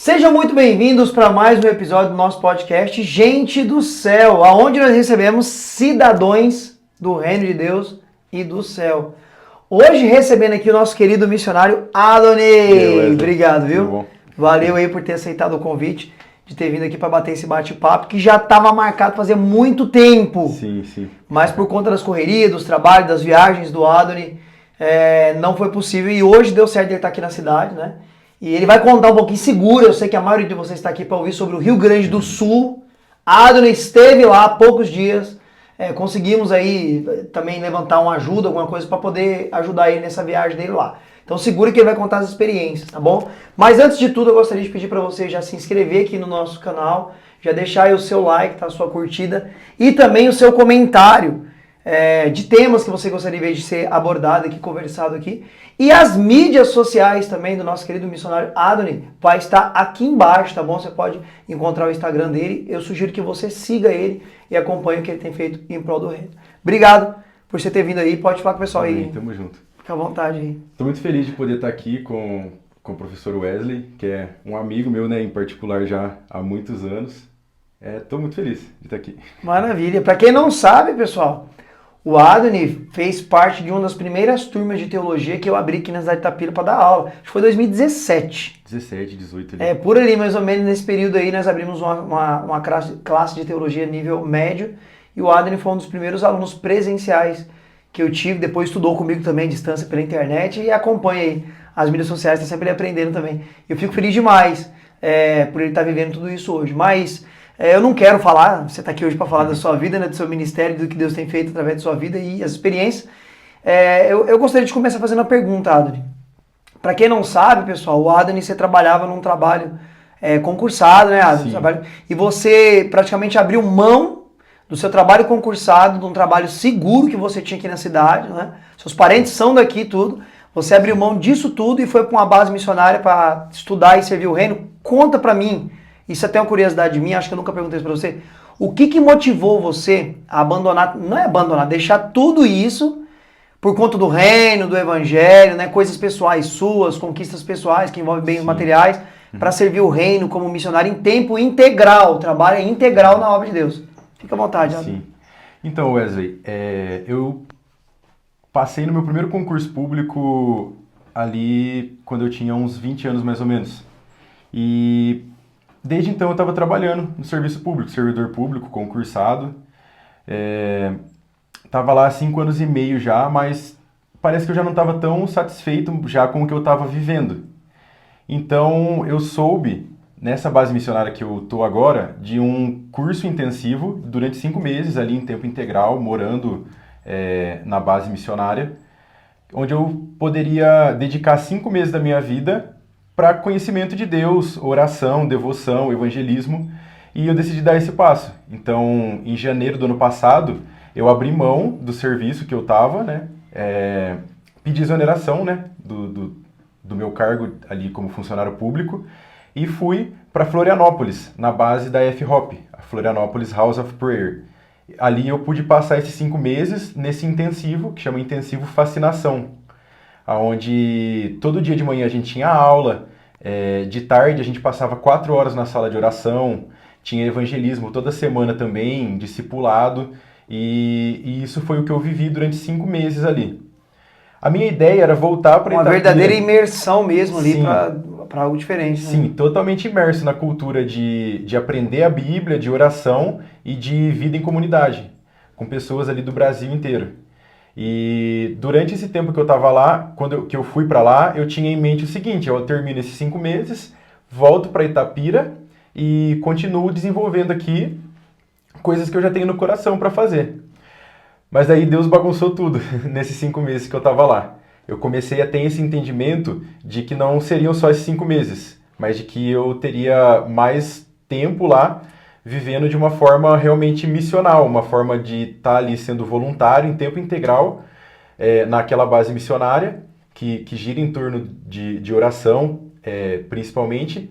Sejam muito bem-vindos para mais um episódio do nosso podcast Gente do Céu, aonde nós recebemos cidadãos do Reino de Deus e do céu. Hoje recebendo aqui o nosso querido missionário Adonai. Obrigado, viu? Valeu aí por ter aceitado o convite, de ter vindo aqui para bater esse bate-papo, que já estava marcado fazia muito tempo. Sim. Mas por conta das correrias, dos trabalhos, das viagens do Adonai, não foi possível. E hoje deu certo ele estar aqui na cidade, né? E ele vai contar um pouquinho seguro, eu sei que a maioria de vocês está aqui para ouvir sobre o Rio Grande do Sul. Adonai esteve lá há poucos dias, conseguimos aí também levantar uma ajuda, alguma coisa para poder ajudar ele nessa viagem dele lá. Então segura que ele vai contar as experiências, tá bom? Mas antes de tudo eu gostaria de pedir para você já se inscrever aqui no nosso canal, já deixar aí o seu like, tá, a sua curtida e também o seu comentário de temas que você gostaria de ver de ser abordado aqui, conversado aqui. E as mídias sociais também do nosso querido missionário Adonai vai estar aqui embaixo, tá bom? Você pode encontrar o Instagram dele. Eu sugiro que você siga ele e acompanhe o que ele tem feito em prol do reino. Obrigado por você ter vindo aí. Pode falar com o pessoal aí. Tamo junto. Fica à vontade aí. Tô muito feliz de poder estar aqui com o professor Wesley, que é um amigo meu, né, em particular já há muitos anos. Tô muito feliz de estar aqui. Maravilha. Para quem não sabe, pessoal, o Adonai fez parte de uma das primeiras turmas de teologia que eu abri aqui na cidade de Itapira para dar aula. Acho que foi 2017. 17, 18 ali. Por ali, mais ou menos, nesse período aí, nós abrimos uma classe de teologia nível médio. E o Adonai foi um dos primeiros alunos presenciais que eu tive. Depois estudou comigo também, à distância, pela internet. E acompanha aí as mídias sociais, está sempre aprendendo também. Eu fico feliz demais por ele estar vivendo tudo isso hoje. Mas eu não quero falar, você está aqui hoje para falar da sua vida, né, do seu ministério, do que Deus tem feito através da sua vida e as experiências. Eu gostaria de começar fazendo uma pergunta, Adonai. Para quem não sabe, pessoal, o Adonai, você trabalhava num trabalho concursado, né, Adonai? E você praticamente abriu mão do seu trabalho concursado, de um trabalho seguro que você tinha aqui na cidade, né? Seus parentes são daqui, tudo. Você abriu mão disso tudo e foi para uma base missionária para estudar e servir o reino. Conta para mim. Isso até é uma curiosidade minha, acho que eu nunca perguntei isso pra você. O que motivou você a abandonar, não é abandonar, deixar tudo isso por conta do reino, do evangelho, né, coisas pessoais suas, conquistas pessoais que envolvem bens materiais, para servir o reino como missionário em tempo integral, trabalho integral na obra de Deus. Fica à vontade. Sim. Então, Wesley, eu passei no meu primeiro concurso público ali quando eu tinha uns 20 anos mais ou menos. E desde então eu estava trabalhando no serviço público, servidor público, concursado. Estava lá há 5 anos e meio já, mas parece que eu já não estava tão satisfeito já com o que eu estava vivendo. Então eu soube, nessa base missionária que eu estou agora, de um curso intensivo durante 5 meses ali em tempo integral, morando na base missionária, onde eu poderia dedicar 5 meses da minha vida para conhecimento de Deus, oração, devoção, evangelismo, e eu decidi dar esse passo. Então, em janeiro do ano passado, eu abri mão do serviço que eu estava, né, pedi exoneração, né, do meu cargo ali como funcionário público, e fui para Florianópolis, na base da FHOP, a Florianópolis House of Prayer. Ali eu pude passar esses 5 meses nesse intensivo, que chama Intensivo Fascinação, onde todo dia de manhã a gente tinha aula, de tarde a gente passava 4 horas na sala de oração, tinha evangelismo toda semana também, discipulado, e isso foi o que eu vivi durante 5 meses ali. A minha ideia era voltar para uma verdadeira imersão mesmo ali para algo diferente. Né? Sim, totalmente imerso na cultura de aprender a Bíblia, de oração e de vida em comunidade, com pessoas ali do Brasil inteiro. E durante esse tempo que eu estava lá, que eu fui para lá, eu tinha em mente o seguinte: eu termino esses 5 meses, volto para Itapira e continuo desenvolvendo aqui coisas que eu já tenho no coração para fazer. Mas aí Deus bagunçou tudo nesses 5 meses que eu estava lá. Eu comecei a ter esse entendimento de que não seriam só esses 5 meses, mas de que eu teria mais tempo lá, vivendo de uma forma realmente missional, uma forma de estar ali sendo voluntário em tempo integral naquela base missionária, que gira em torno de oração, principalmente.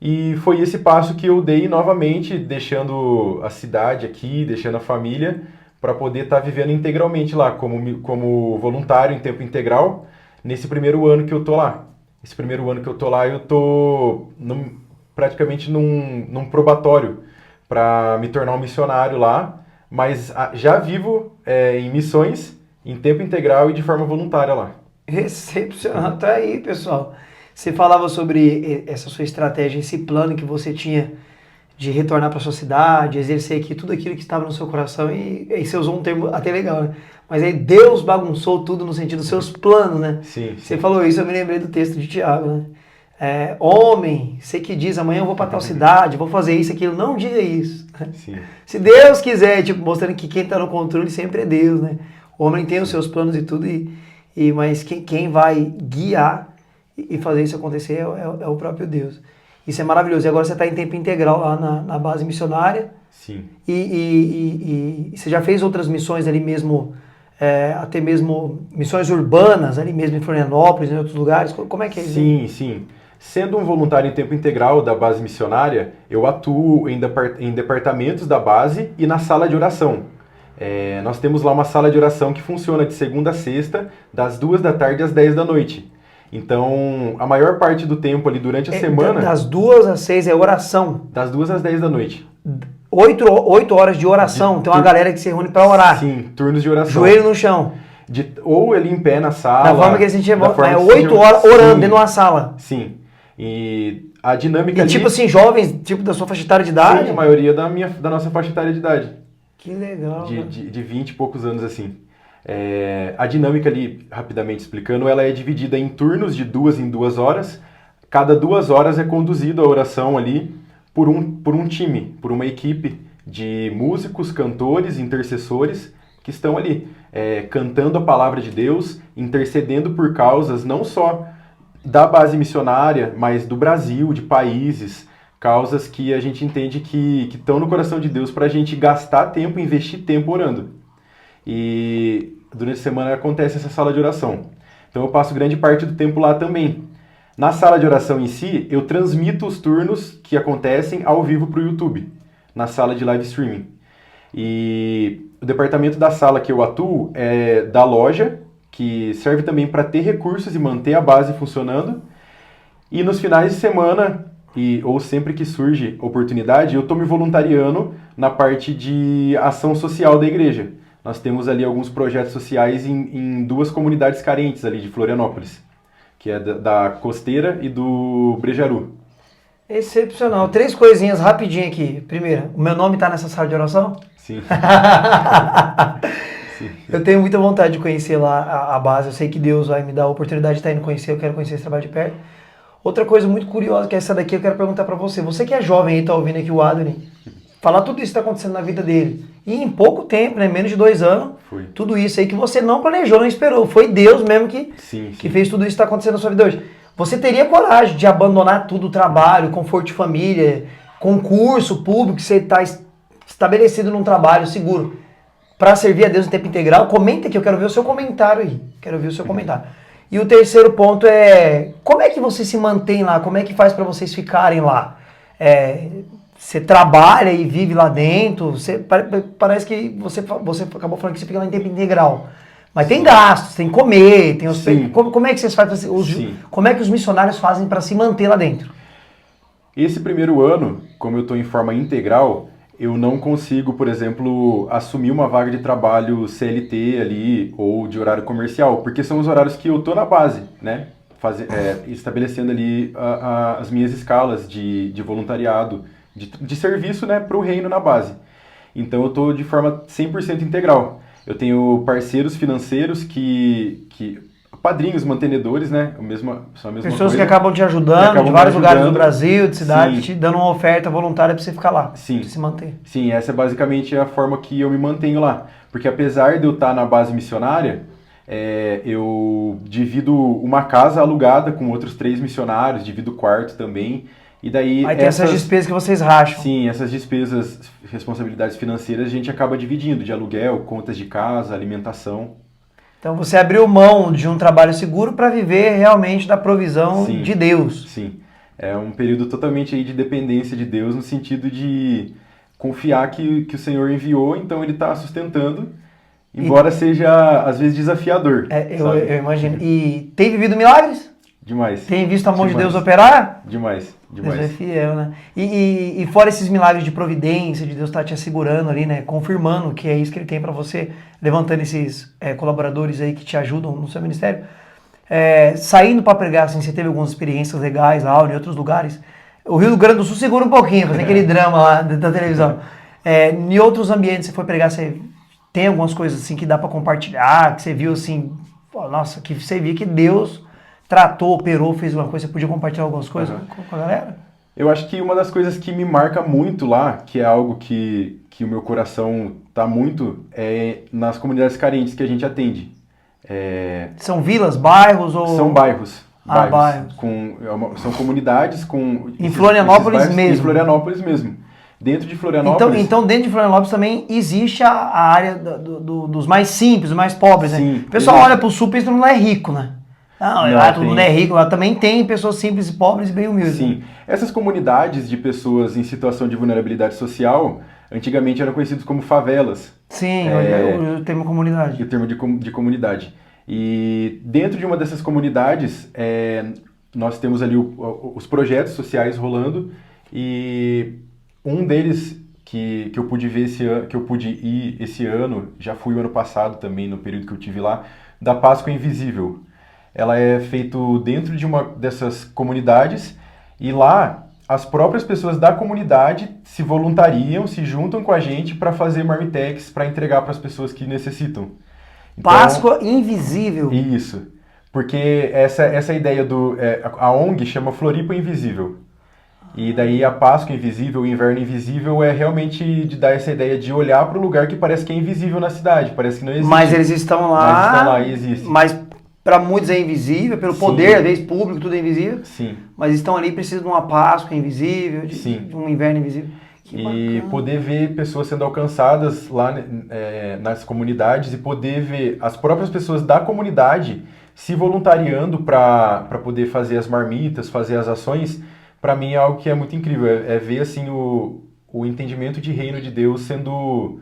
E foi esse passo que eu dei novamente, deixando a cidade aqui, deixando a família, para poder estar vivendo integralmente lá, como voluntário em tempo integral, nesse primeiro ano que eu tô lá. Esse primeiro ano que eu tô lá, eu tô praticamente num probatório para me tornar um missionário lá, mas já vivo em missões em tempo integral e de forma voluntária lá. Excepcional. Tá aí, pessoal. Você falava sobre essa sua estratégia, esse plano que você tinha de retornar para sua cidade, exercer aqui tudo aquilo que estava no seu coração, e aí você usou um termo até legal, né? Mas aí Deus bagunçou tudo no sentido dos seus planos, né? Sim, Você sim. falou isso, eu me lembrei do texto de Tiago, né? Homem, você que diz, amanhã eu vou para tal cidade, vou fazer isso, aquilo, não diga isso. Sim, Se Deus quiser, tipo, mostrando que quem está no controle sempre é Deus, né? O homem tem os seus planos e tudo, mas quem vai guiar e fazer isso acontecer é o próprio Deus. Isso é maravilhoso. E agora você está em tempo integral lá na base missionária. sim. E você já fez outras missões ali mesmo, até mesmo missões urbanas, ali mesmo em Florianópolis, em outros lugares? Como é que é isso? Sim, sim. Sendo um voluntário em tempo integral da base missionária, eu atuo em departamentos da base e na sala de oração. Nós temos lá uma sala de oração que funciona de segunda a sexta, das 2 da tarde às 10 da noite. Então, a maior parte do tempo ali durante a semana... Das 2 às 6 é oração. Das 2 às 10 da noite. 8 horas de oração. Tem uma galera que se reúne para orar. Sim, turnos de oração. Joelho no chão. Ou ele em pé na sala... Da forma que ele sentia... É 8 horas orando dentro de uma sala. Sim. E a dinâmica ali... tipo assim, jovens, tipo da sua faixa etária de idade? Sim, a maioria da nossa faixa etária de idade. Que legal. De 20 e poucos anos, assim. A dinâmica ali, rapidamente explicando, ela é dividida em turnos de 2 em 2 horas. Cada 2 horas é conduzido a oração ali por um time, por uma equipe de músicos, cantores, intercessores que estão ali cantando a palavra de Deus, intercedendo por causas não só da base missionária, mas do Brasil, de países, causas que a gente entende que estão no coração de Deus para a gente gastar tempo, investir tempo orando. E durante a semana acontece essa sala de oração. Então eu passo grande parte do tempo lá também. Na sala de oração em si, eu transmito os turnos que acontecem ao vivo para o YouTube, na sala de live streaming. E o departamento da sala que eu atuo é da loja, que serve também para ter recursos e manter a base funcionando. E nos finais de semana, ou sempre que surge oportunidade, eu estou me voluntariando na parte de ação social da igreja. Nós temos ali alguns projetos sociais em 2 comunidades carentes ali de Florianópolis, que é da Costeira e do Brejaru. Excepcional. 3 coisinhas rapidinho aqui. Primeiro, o meu nome está nessa sala de oração? Sim. Sim. Eu tenho muita vontade de conhecer lá a base. Eu sei que Deus vai me dar a oportunidade de estar indo conhecer. Eu quero conhecer esse trabalho de perto. Outra coisa muito curiosa, que é essa daqui, eu quero perguntar para você. Você que é jovem aí, tá ouvindo aqui o Adoni, falar tudo isso que está acontecendo na vida dele. E em pouco tempo, né, menos de 2 anos, Foi. Tudo isso aí que você não planejou, não esperou. Foi Deus mesmo que fez tudo isso que está acontecendo na sua vida hoje. Você teria coragem de abandonar tudo, o trabalho, conforto de família, concurso público, que você está estabelecido num trabalho seguro, para servir a Deus em tempo integral? Comenta aqui, eu quero ver o seu comentário aí. Quero ver o seu comentário. E o terceiro ponto é, como é que você se mantém lá? Como é que faz para vocês ficarem lá? Você trabalha e vive lá dentro, parece que você acabou falando que você fica lá em tempo integral. Mas tem gastos, tem que comer, tem os... Como é que vocês fazem? Como é que os missionários fazem para se manter lá dentro? Esse primeiro ano, como eu estou em forma integral, eu não consigo, por exemplo, assumir uma vaga de trabalho CLT ali ou de horário comercial, porque são os horários que eu estou na base, né? Estabelecendo ali as minhas escalas de voluntariado, de serviço, né, para o reino na base. Então eu estou de forma 100% integral. Eu tenho parceiros financeiros padrinhos, mantenedores, né? São a mesma Pessoas coisa, que acabam te ajudando, de vários lugares do Brasil, de cidade, te dando uma oferta voluntária para você ficar lá, sim, se manter. Sim, essa é basicamente a forma que eu me mantenho lá. Porque apesar de eu estar na base missionária, eu divido uma casa alugada com outros 3 missionários, divido quarto também. E daí aí tem essas despesas que vocês racham. Sim, essas despesas, responsabilidades financeiras, a gente acaba dividindo, de aluguel, contas de casa, alimentação. Então você abriu mão de um trabalho seguro para viver realmente da provisão de Deus. Sim, é um período totalmente aí de dependência de Deus, no sentido de confiar que o Senhor enviou, então Ele está sustentando, embora seja às vezes desafiador. Eu imagino. E tem vivido milagres? Demais. Tem visto a mão de Demais. Deus operar? Demais, Deus é demais. fiel, né? E fora esses milagres de providência, de Deus estar te assegurando ali, né? Confirmando que é isso que ele tem para você, levantando esses colaboradores aí que te ajudam no seu ministério. Saindo para pregar, assim, você teve algumas experiências legais lá, em outros lugares. O Rio Grande do Sul segura um pouquinho, fazer aquele drama lá da televisão. Em outros ambientes você foi pregar, você tem algumas coisas assim que dá para compartilhar, que você viu assim, pô, nossa, que você viu que Deus tratou, operou, fez uma coisa, você podia compartilhar algumas coisas com a galera? Eu acho que uma das coisas que me marca muito lá, que é algo que o meu coração tá muito, é nas comunidades carentes que a gente atende. São vilas, bairros ou... São bairros. Bairros. São comunidades com... Em Florianópolis bairros, mesmo. Em Florianópolis mesmo. Dentro de Florianópolis... Então dentro de Florianópolis também existe a área dos mais simples, dos mais pobres, Sim, né? O pessoal existe. olha pro sul e pensa que todo mundo é rico, né? Não, Não, lá todo tem. mundo é rico, lá também tem pessoas simples e pobres e bem humildes. Sim. Né? Essas comunidades de pessoas em situação de vulnerabilidade social, antigamente eram conhecidas como favelas. Sim, eu tenho uma comunidade. O termo de comunidade. E dentro de uma dessas comunidades, nós temos ali os projetos sociais rolando, e um deles que eu pude ver que eu pude ir esse ano, já fui o ano passado também, no período que eu tive lá, da Páscoa Invisível. Ela é feito dentro de uma dessas comunidades, e lá as próprias pessoas da comunidade se voluntariam, se juntam com a gente para fazer marmitex, para entregar para as pessoas que necessitam. Então, Páscoa Invisível. isso. Porque essa ideia a ONG chama Floripa Invisível. E daí a Páscoa Invisível, o Inverno Invisível é realmente de dar essa ideia de olhar para o lugar que parece que é invisível na cidade, parece que não existe. Mas eles estão lá. Mas estão lá e existem. Mas para muitos é invisível, pelo Sim. poder, às vezes público, tudo é invisível. Sim. Mas estão ali, precisam de uma Páscoa invisível, Sim. de um inverno invisível. Que E bacana. poder ver pessoas sendo alcançadas lá nas comunidades, e poder ver as próprias pessoas da comunidade se voluntariando para poder fazer as marmitas, fazer as ações, para mim é algo que é muito incrível. É ver assim o entendimento de reino de Deus sendo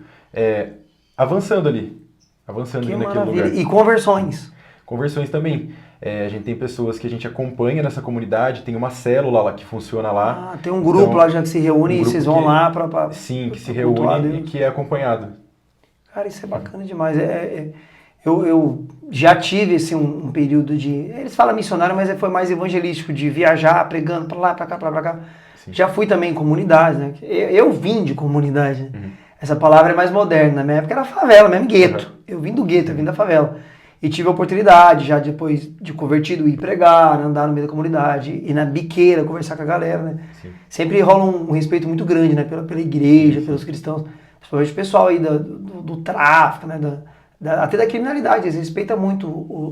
avançando ali Que naquele maravilha. lugar. E conversões. Conversões também. A gente tem pessoas que a gente acompanha nessa comunidade, tem uma célula lá que funciona lá. Tem um grupo Então, lá já que se reúne e grupo vocês vão que- lá para Sim, que se cultuar reúne e Deus. que é acompanhado. Cara, isso é bacana demais. Eu já tive assim, um período de... Eles falam missionário, mas foi mais evangelístico, de viajar, pregando para lá, para cá, para cá. Sim. Já fui também em comunidades, né? Eu vim de comunidade. Né? Uhum. Essa palavra é mais moderna. Na minha época era favela mesmo, gueto. Eu vim do gueto, eu vim da favela. E tive a oportunidade, já depois de convertido, ir pregar, andar no meio da comunidade, ir na biqueira, conversar com a galera, né? Sim. Sempre rola um respeito muito grande, né? Pela igreja, pelos cristãos. Principalmente o pessoal aí do tráfico, né? Até da criminalidade. Eles respeitam muito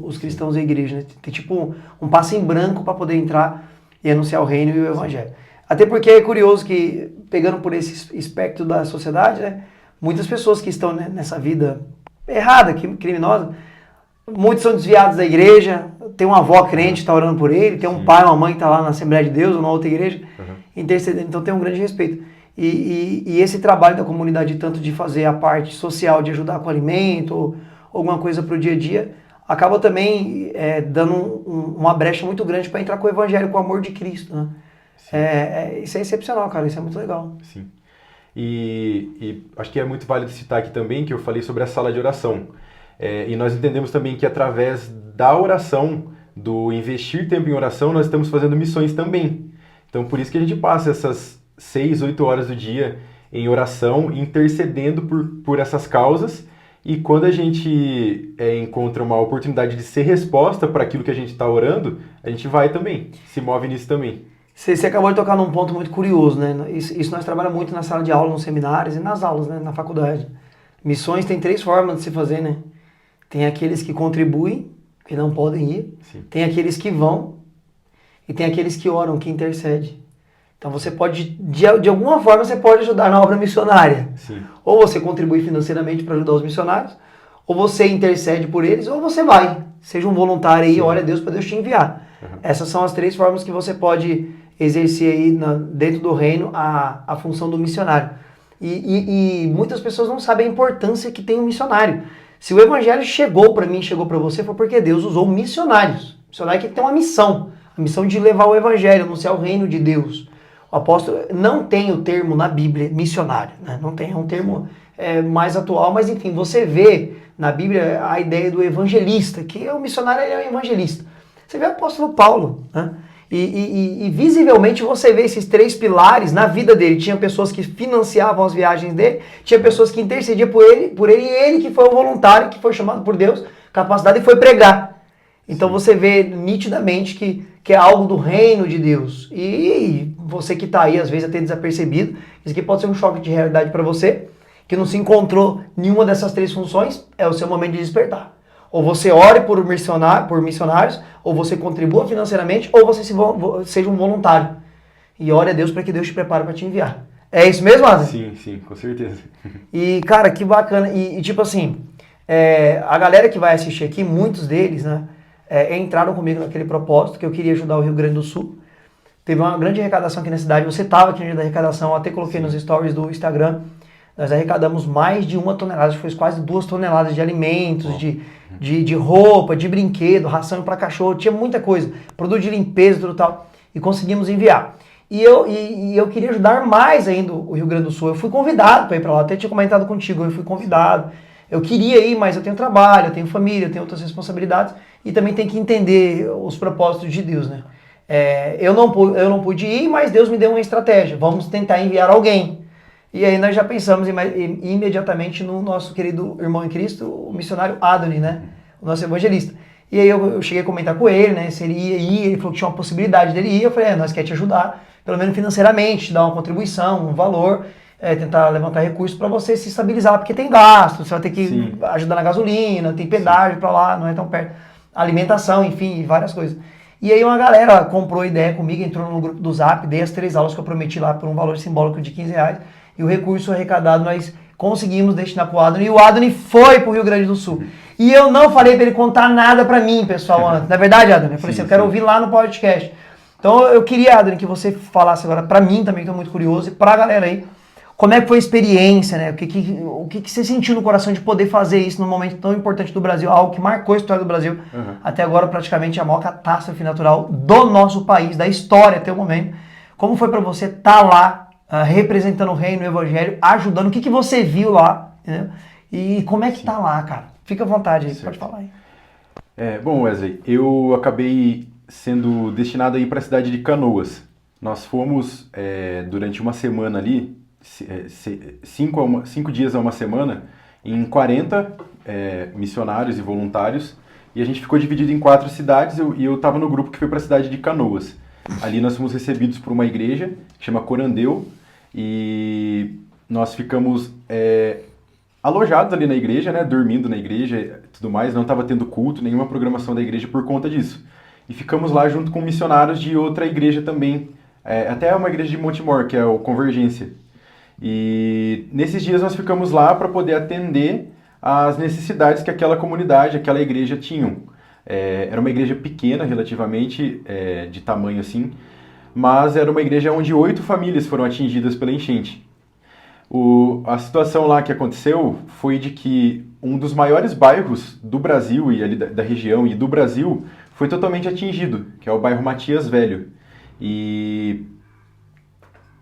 os cristãos da igreja, né? Tem tipo um passe em branco para poder entrar e anunciar o reino e o evangelho. Até porque é curioso que, pegando por esse espectro da sociedade, né? Muitas pessoas que estão nessa vida errada, criminosa, muitos são desviados da igreja, tem uma avó crente que está orando por ele, tem um pai, uma mãe que está lá na Assembleia de Deus ou na outra igreja, intercedendo, então tem um grande respeito. E esse trabalho da comunidade, tanto de fazer a parte social, de ajudar com alimento, ou alguma coisa para o dia a dia, acaba também dando uma brecha muito grande para entrar com o evangelho, com o amor de Cristo, né? Isso é excepcional, cara, isso é muito legal. Sim. E acho que é muito válido citar aqui também que eu falei sobre a sala de oração. E nós entendemos também que através da oração, do investir tempo em oração, nós estamos fazendo missões também. Então por isso que a gente passa essas 6, 8 horas do dia em oração, intercedendo por essas causas, e quando a gente encontra uma oportunidade de ser resposta para aquilo que a gente está orando, a gente vai também, se move nisso também. Você acabou de tocar num ponto muito curioso, né? Isso nós trabalhamos muito na sala de aula, nos seminários e nas aulas, né? Na faculdade. Missões tem 3 formas de se fazer, né? Tem aqueles que contribuem, que não podem ir. Sim. Tem aqueles que vão. E tem aqueles que oram, que intercedem. Então você pode, de alguma forma, você pode ajudar na obra missionária. Sim. Ou você contribui financeiramente para ajudar os missionários, ou você intercede por eles, ou você vai. Seja um voluntário aí, ora a Deus para Deus te enviar. Essas são as 3 formas que você pode exercer aí dentro do reino a função do missionário. E muitas pessoas não sabem a importância que tem um missionário. Se o evangelho chegou para mim, chegou para você, foi porque Deus usou missionários. Missionário que tem uma missão. A missão de levar o evangelho, anunciar o reino de Deus. O apóstolo não tem o termo na Bíblia missionário, né? Não tem, é um termo mais atual, mas enfim, você vê na Bíblia a ideia do evangelista, que o missionário ele é um evangelista. Você vê o apóstolo Paulo, né? E visivelmente você vê esses três pilares na vida dele. Tinha pessoas que financiavam as viagens dele, tinha pessoas que intercediam por ele e ele que foi o voluntário, que foi chamado por Deus, capacitado e foi pregar. Então você vê nitidamente que é algo do reino de Deus. E você que está aí, às vezes até desapercebido, isso aqui pode ser um choque de realidade para você, que não se encontrou nenhuma dessas três funções, é o seu momento de despertar. Ou você ore por missionários, ou você contribua financeiramente, ou você seja um voluntário. E ore a Deus para que Deus te prepare para te enviar. É isso mesmo, Adam? Sim, com certeza. E, cara, que bacana. E tipo assim, a galera que vai assistir aqui, muitos deles, né, entraram comigo naquele propósito, que eu queria ajudar o Rio Grande do Sul. Teve uma grande arrecadação aqui na cidade. Você estava aqui no dia da arrecadação, eu até coloquei nos stories do Instagram. Nós arrecadamos mais de 1 tonelada, foi quase 2 toneladas de alimentos, de roupa, de brinquedo, ração para cachorro, tinha muita coisa, produto de limpeza e tudo tal, e conseguimos enviar. E eu queria ajudar mais ainda o Rio Grande do Sul. Eu fui convidado para ir para lá, até tinha comentado contigo, eu fui convidado. Eu queria ir, mas eu tenho trabalho, eu tenho família, eu tenho outras responsabilidades e também tem que entender os propósitos de Deus, né? Eu não pude ir, mas Deus me deu uma estratégia. Vamos tentar enviar alguém. E aí nós já pensamos imediatamente no nosso querido irmão em Cristo, o missionário Adoni, né? O nosso evangelista. E aí eu cheguei a comentar com ele, né? Se ele ia ir, ele falou que tinha uma possibilidade dele ir. Eu falei, nós queremos te ajudar, pelo menos financeiramente, te dar uma contribuição, um valor, tentar levantar recursos para você se estabilizar, porque tem gasto, você vai ter que ajudar na gasolina, tem pedágio para lá, não é tão perto. Alimentação, enfim, várias coisas. E aí uma galera comprou ideia comigo, entrou no grupo do Zap, dei as 3 aulas que eu prometi lá por um valor simbólico de R$15. E o recurso arrecadado nós conseguimos destinar para o Adoni. E o Adoni foi para o Rio Grande do Sul. E eu não falei para ele contar nada para mim, pessoal, antes. Na verdade, Adoni, eu falei assim, eu quero ouvir lá no podcast. Então eu queria, Adoni, que você falasse agora para mim também, que estou muito curioso, e para a galera aí, como é que foi a experiência, né? O que você sentiu no coração de poder fazer isso num momento tão importante do Brasil, algo que marcou a história do Brasil, até agora praticamente a maior catástrofe natural do nosso país, da história até o momento. Como foi para você estar lá, representando o reino, o evangelho, ajudando? O que você viu lá, entendeu? E como é que tá lá, cara? Fica à vontade aí, pode falar aí. Bom, Wesley, eu acabei sendo destinado a ir para a cidade de Canoas. Nós fomos durante uma semana ali, 5 dias a uma semana, em 40 missionários e voluntários, e a gente ficou dividido em 4 cidades, e eu estava no grupo que foi para a cidade de Canoas. Ali nós fomos recebidos por uma igreja que chama Corandeu, e nós ficamos alojados ali na igreja, né, dormindo na igreja e tudo mais, não estava tendo culto, nenhuma programação da igreja por conta disso. E ficamos lá junto com missionários de outra igreja também, até uma igreja de Montemor, que é o Convergência. E nesses dias nós ficamos lá para poder atender às necessidades que aquela comunidade, aquela igreja tinham. Era uma igreja pequena relativamente, de tamanho assim, mas era uma igreja onde 8 famílias foram atingidas pela enchente. A situação lá que aconteceu foi de que um dos maiores bairros do Brasil e ali da região e do Brasil foi totalmente atingido, que é o bairro Matias Velho. E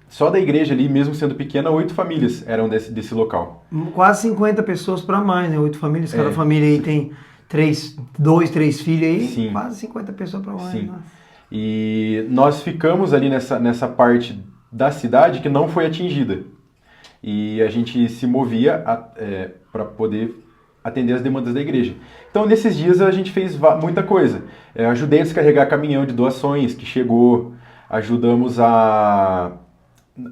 só da igreja ali, mesmo sendo pequena, 8 famílias eram desse local. Quase 50 pessoas para mais, né? 8 famílias, cada família aí tem 2, 3 filhos aí, sim. Quase 50 pessoas para mais. Sim. Né? E nós ficamos ali nessa parte da cidade que não foi atingida. E a gente se movia para poder atender as demandas da igreja. Então, nesses dias, a gente fez muita coisa. Ajudei a descarregar caminhão de doações que chegou, ajudamos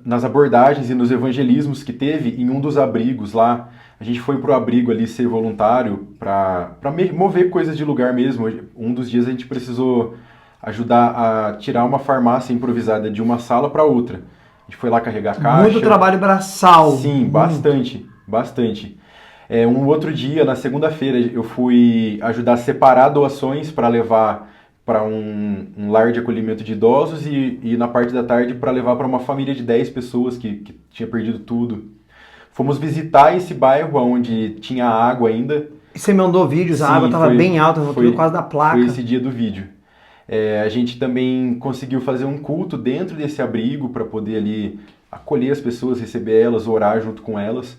nas abordagens e nos evangelismos que teve em um dos abrigos lá. A gente foi pro abrigo ali ser voluntário para mover coisas de lugar mesmo. Um dos dias a gente precisou ajudar a tirar uma farmácia improvisada de uma sala para outra. A gente foi lá carregar caixa. Muito trabalho braçal. Sim, bastante. Um outro dia, na segunda-feira, eu fui ajudar a separar doações para levar para um lar de acolhimento de idosos e na parte da tarde para levar para uma família de 10 pessoas que tinha perdido tudo. Fomos visitar esse bairro onde tinha água ainda. E você mandou vídeos, a água estava bem alta, foi por causa da placa. Foi esse dia do vídeo. A gente também conseguiu fazer um culto dentro desse abrigo para poder ali acolher as pessoas, receber elas, orar junto com elas.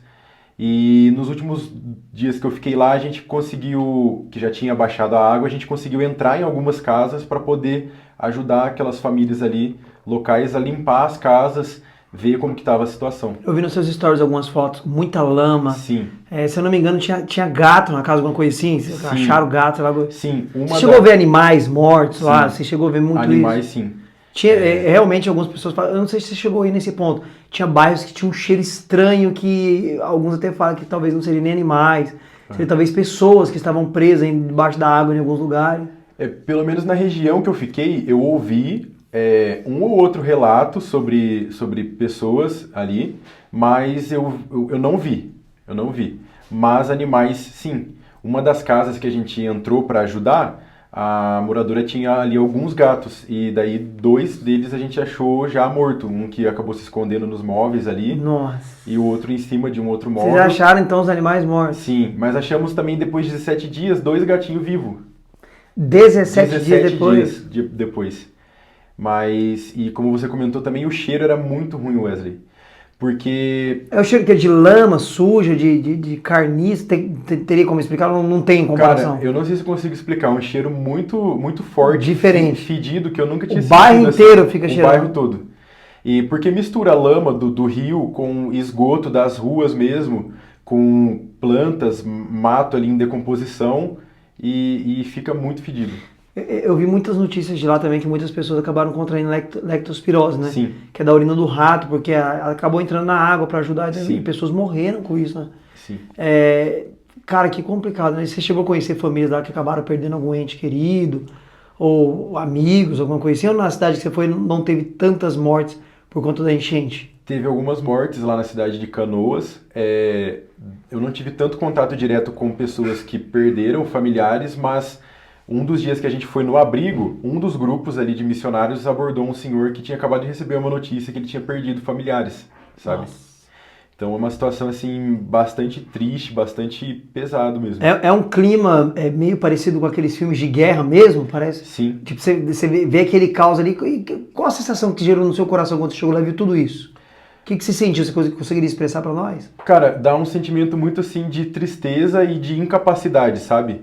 E nos últimos dias que eu fiquei lá, a gente conseguiu, que já tinha baixado a água, a gente conseguiu entrar em algumas casas para poder ajudar aquelas famílias ali locais a limpar as casas, ver como que estava a situação. Eu vi nos seus stories algumas fotos, muita lama. Sim. Se eu não me engano, tinha gato na casa, alguma coisa assim. Vocês acharam gato lá? Sim. Você chegou a ver animais mortos lá? Você chegou a ver muito animais, isso? Sim. Tinha, realmente algumas pessoas falam, eu não sei se você chegou aí nesse ponto, tinha bairros que tinham um cheiro estranho que alguns até falam que talvez não seriam nem animais, seriam talvez pessoas que estavam presas debaixo da água em alguns lugares. Pelo menos na região que eu fiquei, eu ouvi um ou outro relato sobre pessoas ali, mas eu não vi, mas animais sim. Uma das casas que a gente entrou para ajudar, a moradora tinha ali alguns gatos, e daí 2 deles a gente achou já morto. Um que acabou se escondendo nos móveis ali. Nossa. E o outro em cima de um outro móvel. Vocês acharam então os animais mortos? Sim, mas achamos também depois de 17 dias 2 gatinhos vivos. 17 dias depois? Depois. Mas, e como você comentou também, o cheiro era muito ruim, Wesley. Porque... É o cheiro que é de lama, suja, de carniça, teria como explicar? Não tem comparação. Cara, eu não sei se eu consigo explicar, um cheiro muito, muito forte. Diferente. Fedido, que eu nunca tinha sentido. O bairro inteiro assim, fica cheirando. O bairro todo. E porque mistura a lama do rio com esgoto das ruas mesmo, com plantas, mato ali em decomposição, e fica muito fedido. Eu vi muitas notícias de lá também que muitas pessoas acabaram contraindo lectospirose, né? Sim. Que é da urina do rato, porque ela acabou entrando na água para ajudar Sim. e pessoas morreram com isso, né? Sim. Cara, que complicado, né? Você chegou a conhecer famílias lá que acabaram perdendo algum ente querido, ou amigos, alguma coisa assim, ou na cidade que você foi não teve tantas mortes por conta da enchente? Teve algumas mortes lá na cidade de Canoas. Eu não tive tanto contato direto com pessoas que perderam familiares, mas um dos dias que a gente foi no abrigo, um dos grupos ali de missionários abordou um senhor que tinha acabado de receber uma notícia que ele tinha perdido familiares, sabe? Nossa. Então é uma situação assim bastante triste, bastante pesado mesmo. É um clima meio parecido com aqueles filmes de guerra mesmo, parece? Sim. Tipo, você vê aquele caos ali, qual a sensação que gerou no seu coração quando você chegou lá e viu tudo isso? O que você sentiu? Você conseguiria expressar para nós? Cara, dá um sentimento muito assim de tristeza e de incapacidade, sabe?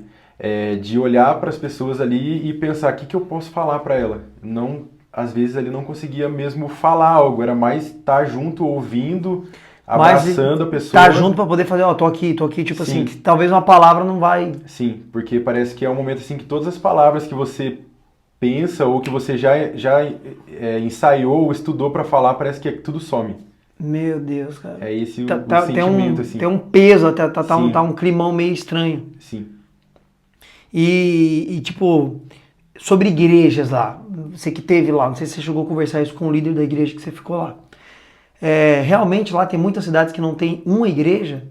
De olhar para as pessoas ali e pensar, o que eu posso falar para ela? Não, às vezes ele não conseguia mesmo falar algo, era mais estar junto, ouvindo, abraçando a pessoa. Estar junto para poder fazer, tô aqui, tipo Sim. assim, que talvez uma palavra não vai... Sim, porque parece que é um momento assim que todas as palavras que você pensa ou que você já ensaiou ou estudou para falar, parece que tudo some. Meu Deus, cara. É esse o sentimento, assim. Tem um peso, tá um climão meio estranho. Sim. E tipo, sobre igrejas lá, você que teve lá, não sei se você chegou a conversar isso com o líder da igreja que você ficou lá. Realmente lá tem muitas cidades que não tem uma igreja?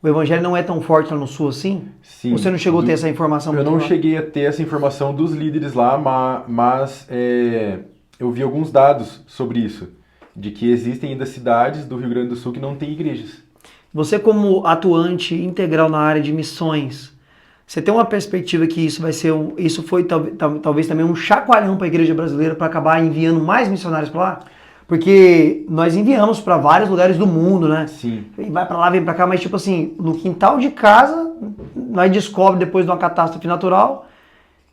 O evangelho não é tão forte lá no sul assim? Sim. Ou você não chegou a ter essa informação? Eu não cheguei a ter essa informação dos líderes lá, mas eu vi alguns dados sobre isso, de que existem ainda cidades do Rio Grande do Sul que não têm igrejas. Você como atuante integral na área de missões, você tem uma perspectiva que isso vai ser isso foi talvez também um chacoalhão para a igreja brasileira para acabar enviando mais missionários para lá? Porque nós enviamos para vários lugares do mundo, né? Sim. E vai para lá, vem para cá, mas tipo assim, no quintal de casa, nós descobre depois de uma catástrofe natural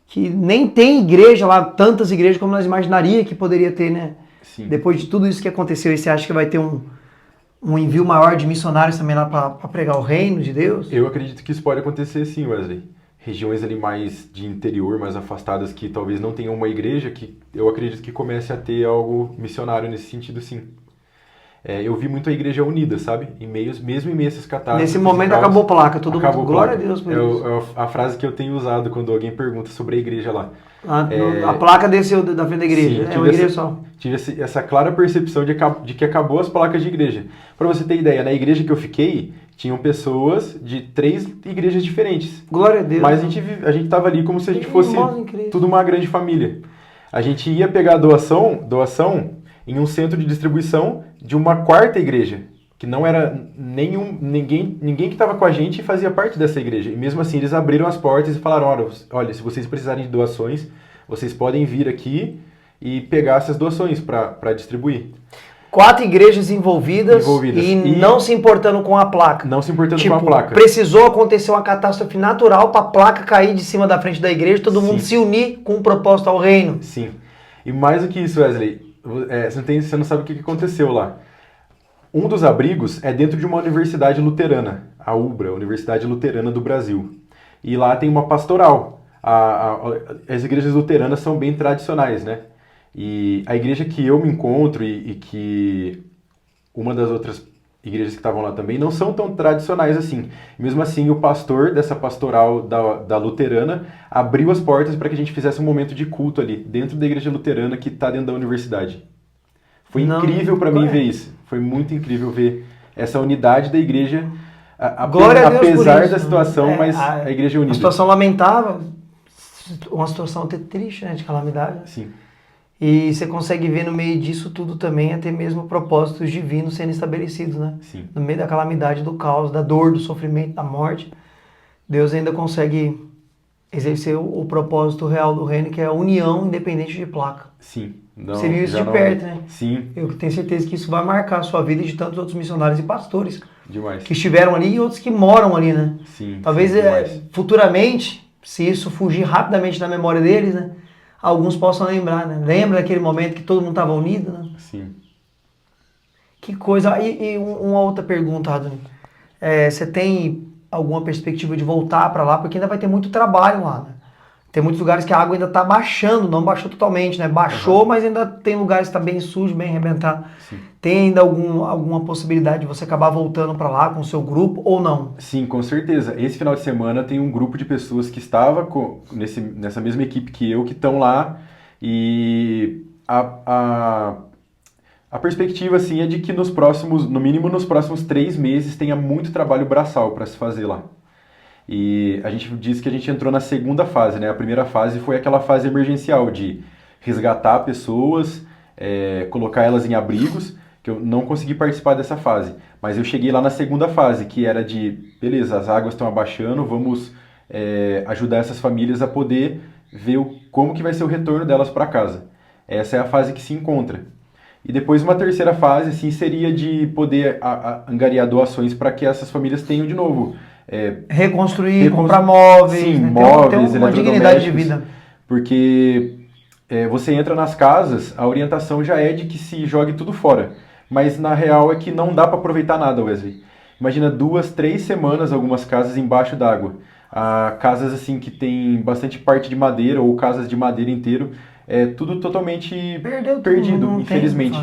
que nem tem igreja lá, tantas igrejas como nós imaginaríamos que poderia ter, né? Sim. Depois de tudo isso que aconteceu, e você acha que vai ter um envio maior de missionários também lá para pregar o reino de Deus? Eu acredito que isso pode acontecer sim, Wesley. Regiões ali mais de interior, mais afastadas, que talvez não tenham uma igreja, que eu acredito que comece a ter algo missionário nesse sentido, sim. Eu vi muito a igreja unida, sabe? Mesmo em meio a essas catástrofes. Nesse momento acabou a placa, todo mundo. Glória a Deus por isso. É a frase que eu tenho usado quando alguém pergunta sobre a igreja lá. A placa desceu da frente da igreja. Sim, é uma igreja só. Tive essa clara percepção de que acabou as placas de igreja. Para você ter ideia, na igreja que eu fiquei, tinham pessoas de 3 igrejas diferentes. Glória a Deus. Mas a gente tava ali como se a gente fosse tudo uma grande família. A gente ia pegar doação em um centro de distribuição de uma 4ª igreja, que não era ninguém que estava com a gente fazia parte dessa igreja. E mesmo assim eles abriram as portas e falaram, olha, se vocês precisarem de doações, vocês podem vir aqui e pegar essas doações para distribuir. 4 igrejas envolvidas. E não se importando com a placa. Não se importando tipo, com a placa. Precisou acontecer uma catástrofe natural para a placa cair de cima da frente da igreja, todo mundo se unir com um propósito ao reino. Sim. E mais do que isso, Wesley, você não sabe o que aconteceu lá. Um dos abrigos é dentro de uma universidade luterana, a UBRA, Universidade Luterana do Brasil. E lá tem uma pastoral. As igrejas luteranas são bem tradicionais, né? E a igreja que eu me encontro e que uma das outras igrejas que estavam lá também não são tão tradicionais assim. Mesmo assim, o pastor dessa pastoral da luterana abriu as portas para que a gente fizesse um momento de culto ali, dentro da igreja luterana que está dentro da universidade. Foi incrível para mim ver isso. Foi muito incrível ver essa unidade da igreja, apesar da situação, mas a igreja é unida. Uma situação lamentável, uma situação até triste, né, de calamidade. Sim. E você consegue ver no meio disso tudo também até mesmo propósitos divinos sendo estabelecidos, né? Sim. No meio da calamidade, do caos, da dor, do sofrimento, da morte, Deus ainda consegue exercer o propósito real do reino, que é a união independente de placa. Sim. Você viu isso de perto, né? Sim. Eu tenho certeza que isso vai marcar a sua vida e de tantos outros missionários e pastores. Demais. Que estiveram ali e outros que moram ali, né? Sim. Talvez futuramente, se isso fugir rapidamente da memória deles, né? Alguns possam lembrar, né? Lembra daquele momento que todo mundo estava unido, né? Sim. Que coisa. E uma outra pergunta, Adoni. Você tem alguma perspectiva de voltar para lá? Porque ainda vai ter muito trabalho lá, né? Tem muitos lugares que a água ainda está baixando, não baixou totalmente, né? Baixou, mas ainda tem lugares que está bem sujo, bem arrebentado. Sim. Tem ainda alguma possibilidade de você acabar voltando para lá com o seu grupo ou não? Sim, com certeza. Esse final de semana tem um grupo de pessoas que estava nessa mesma equipe que eu, que estão lá, e a perspectiva assim, é de que no mínimo nos próximos 3 meses tenha muito trabalho braçal para se fazer lá. E a gente disse que a gente entrou na segunda fase, né? A primeira fase foi aquela fase emergencial de resgatar pessoas, colocar elas em abrigos, que eu não consegui participar dessa fase. Mas eu cheguei lá na segunda fase, que era de, beleza, as águas estão abaixando, vamos ajudar essas famílias a poder ver como que vai ser o retorno delas para casa. Essa é a fase que se encontra. E depois uma terceira fase, assim, seria de poder angariar doações para que essas famílias tenham de novo... reconstruir, comprar móveis, sim, né? móveis, ter uma dignidade de vida. Porque você entra nas casas, a orientação já é de que se jogue tudo fora. Mas na real é que não dá para aproveitar nada, Wesley. Imagina 2, 3 semanas algumas casas embaixo d'água. Casas assim que tem bastante parte de madeira ou casas de madeira inteiro. Tudo totalmente perdido, infelizmente.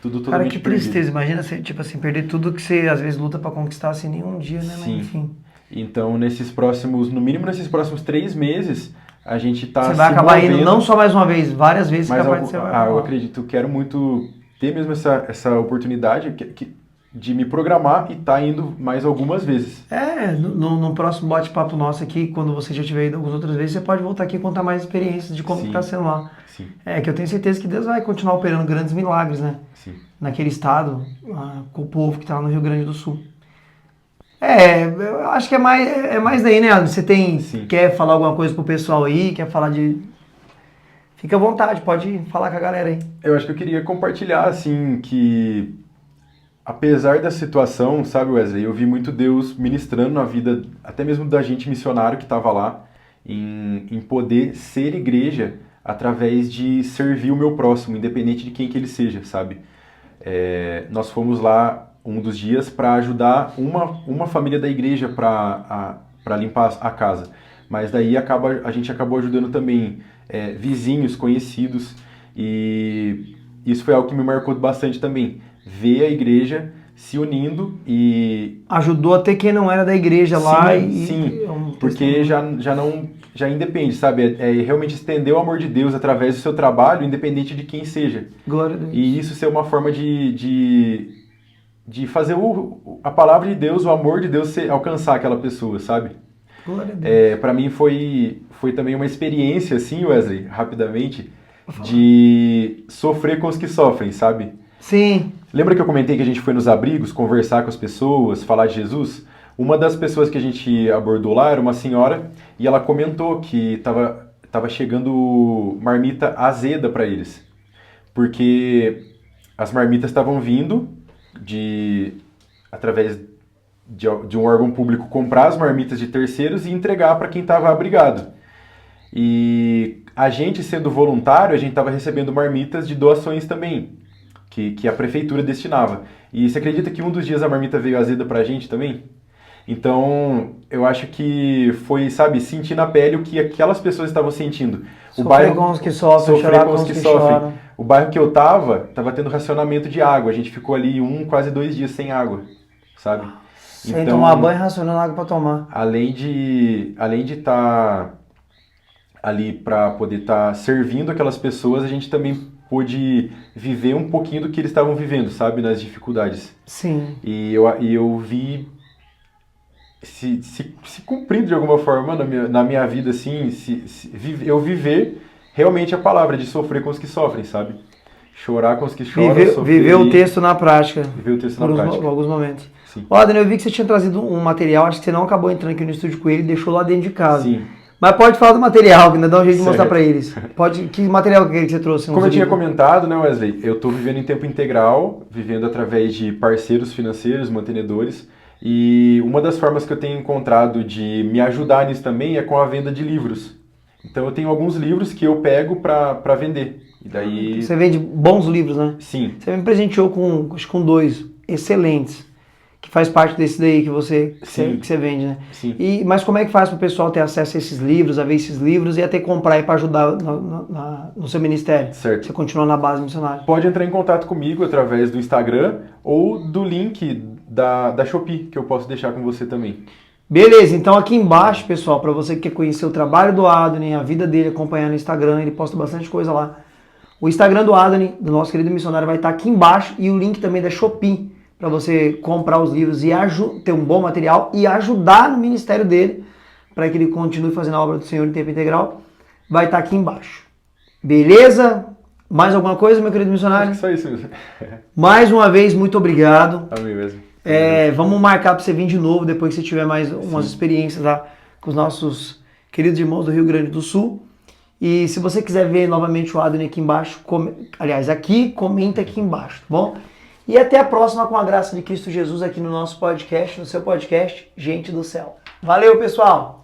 Tudo Cara, totalmente que tristeza. perdido. Imagina você, tipo assim, perder tudo que você às vezes luta pra conquistar assim nenhum dia, né? Sim. Mas, enfim. Então, no mínimo nesses próximos 3 meses, a gente tá Você vai acabar indo não só mais uma vez, várias vezes capaz de você vai. Eu acredito, quero muito ter mesmo essa oportunidade de me programar e tá indo mais algumas vezes. No próximo bate-papo nosso aqui, quando você já tiver ido algumas outras vezes, você pode voltar aqui e contar mais experiências de como está sendo lá. Sim. Que eu tenho certeza que Deus vai continuar operando grandes milagres, né? Sim. Naquele estado, com o povo que está lá no Rio Grande do Sul. Eu acho que é mais daí, né, Adam? Você quer falar alguma coisa pro pessoal aí? Quer falar de... Fica à vontade, pode falar com a galera aí. Eu acho que eu queria compartilhar, assim, que apesar da situação, sabe, Wesley, eu vi muito Deus ministrando na vida, até mesmo da gente missionário que estava lá, em poder ser igreja através de servir o meu próximo, independente de quem que ele seja, sabe? Nós fomos lá um dos dias para ajudar uma família da igreja para limpar a casa. Mas daí a gente acabou ajudando também vizinhos, conhecidos, e isso foi algo que me marcou bastante também. Ver a igreja se unindo e... Ajudou até quem não era da igreja lá. Sim, porque já independe, sabe? Realmente estender o amor de Deus através do seu trabalho, independente de quem seja. Glória a Deus. E isso ser uma forma de fazer a palavra de Deus, o amor de Deus alcançar aquela pessoa, sabe? Glória a Deus. Para mim foi também uma experiência, assim, Wesley, rapidamente, de sofrer com os que sofrem, sabe? Sim. Lembra que eu comentei que a gente foi nos abrigos conversar com as pessoas, falar de Jesus? Uma das pessoas que a gente abordou lá era uma senhora e ela comentou que tava chegando marmita azeda para eles. Porque as marmitas estavam vindo através de um órgão público comprar as marmitas de terceiros e entregar para quem estava abrigado. E a gente, sendo voluntário, a gente estava recebendo marmitas de doações também, que a prefeitura destinava. E você acredita que um dos dias a marmita veio azeda para a gente também? Então, eu acho que foi, sabe, sentir na pele o que aquelas pessoas estavam sentindo. Sofrer com os que sofrem, chorar com os que choram. O bairro que eu tava tendo racionamento de água. A gente ficou ali quase 2 dias sem água, sabe? Sem tomar banho, racionando água para tomar. Além de estar ali para poder estar servindo aquelas pessoas, a gente também pôde viver um pouquinho do que eles estavam vivendo, sabe? Nas dificuldades. Sim. E eu vi se cumprindo de alguma forma na minha vida, assim, eu viver realmente a palavra de sofrer com os que sofrem, sabe? Chorar com os que choram. Viver o texto na prática. Viver o texto na prática. Por alguns momentos. Sim. Ó, Daniel, eu vi que você tinha trazido um material, acho que você não acabou entrando aqui no estúdio com ele e deixou lá dentro de casa. Sim. Mas pode falar do material, que ainda dá um jeito de mostrar pra eles. Que material que você trouxe? Como eu tinha comentado, né, Wesley, eu estou vivendo em tempo integral, vivendo através de parceiros financeiros, mantenedores, e uma das formas que eu tenho encontrado de me ajudar nisso também é com a venda de livros. Então eu tenho alguns livros que eu pego para vender. E daí... Você vende bons livros, né? Sim. Você me presenteou com 2 excelentes, que faz parte desse daí que você vende, né? Sim. Mas como é que faz para o pessoal ter acesso a esses livros, a ver esses livros e até comprar aí para ajudar no seu ministério? Certo. Você continua na base missionária. Pode entrar em contato comigo através do Instagram ou do link da Shopee, que eu posso deixar com você também. Beleza, então aqui embaixo, pessoal, para você que quer conhecer o trabalho do Adoni, a vida dele, acompanhar no Instagram, ele posta bastante coisa lá. O Instagram do Adoni, do nosso querido missionário, vai estar aqui embaixo e o link também da Shopee, para você comprar os livros e ter um bom material e ajudar no ministério dele, para que ele continue fazendo a obra do Senhor em tempo integral, vai estar aqui embaixo. Beleza? Mais alguma coisa, meu querido missionário? Acho que só isso mesmo. Mais uma vez, muito obrigado. Amém mesmo. Vamos marcar para você vir de novo, depois que você tiver mais umas experiências lá com os nossos queridos irmãos do Rio Grande do Sul. E se você quiser ver novamente o Adoni aqui embaixo, comenta aqui embaixo, tá bom? E até a próxima com a graça de Cristo Jesus aqui no nosso podcast, no seu podcast, Gente do Céu. Valeu, pessoal!